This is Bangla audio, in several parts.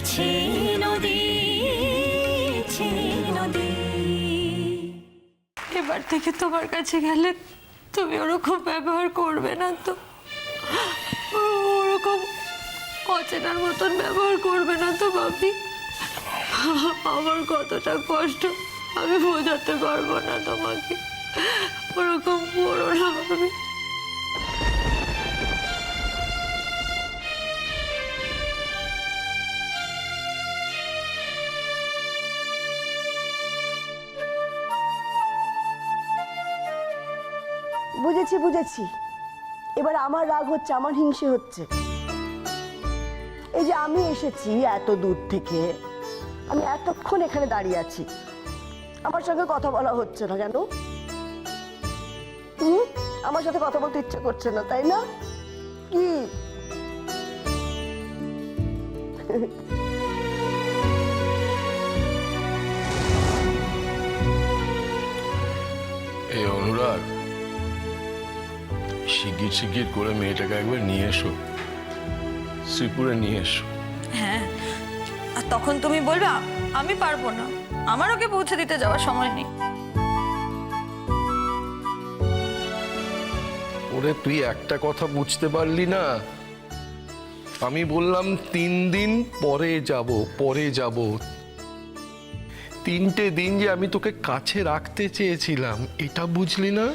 ইচ্ছে নদী, ইচ্ছে নদী। এবার থেকে তোমার কাছে গেলে তুমি ওরকম ব্যবহার করবে না তো? ওরকম অচেনার মতন ব্যবহার করবে না তো বাপি? আমার কতটা কষ্ট আমি বোঝাতে পারবো না তোমাকে। ওরকম করো না বাপি। বুঝেছি বুঝেছি, এবার আমার রাগ হচ্ছে, আমার হিংসে হচ্ছে। এই যে আমি এসেছি এত দূর থেকে, আমি এতক্ষণ এখানে দাঁড়িয়ে আছি, আমার সঙ্গে কথা বলা হচ্ছে না কেন? আমার সাথে কথা বলতে ইচ্ছে করছে না, তাই না? কি এই অনুরাগ, শিগগির শিগগির করে মেয়েটাকে একবার নিয়ে এসো, শ্রীপুরে নিয়ে এসো। হ্যাঁ, আর তখন তুমি বলবে আমি পারবো না, আমার ওকে পৌঁছে দিতে যাওয়ার সময় নেই। ওরে তুই একটা কথা বুঝতে পারলি না? আমি বললাম 3 দিন পরে যাব, পরে যাব। 3টে দিন যে আমি তোকে কাছে রাখতে চেয়েছিলাম, এটা বুঝলি না?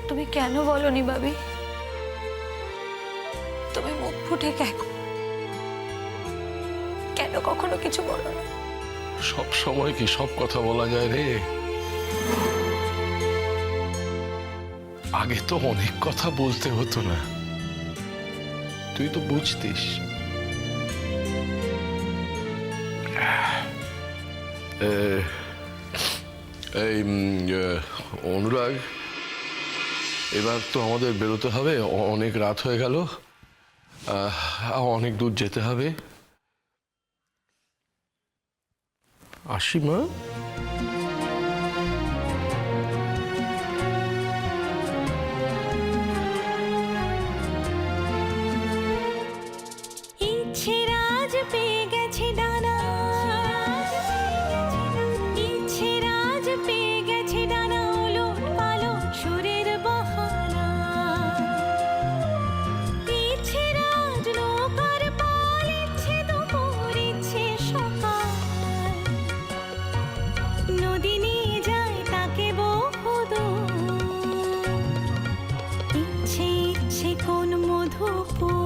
তুমি কেন বলনি বাবি? তুমি মুখ ফুটে কেন কখনো কিছু বলো না? সব সময় কি সব কথা বলা যায় রে? আগে তো অনেক কথা বলতে হতো না, তুই তো বুঝতিস। এই অনুরাগ, এবার তো আমাদের বেরোতে হবে, অনেক রাত হয়ে গেল, অনেক দূর যেতে হবে। আসি মা। ইচ্ছে রাজ পেয়ে গেছে ডানা, ইচ্ছে রাজ পেয়ে গেছে ডানা, ওলট পালট সুরের বাহানা। ইচ্ছে রাজ নৌকার পাল, ইচ্ছে দুপুর, ইচ্ছে সকাল, নদী নিয়ে যায় তাকে বহুদূর। ইচ্ছে ইচ্ছে কোন মধুপুর।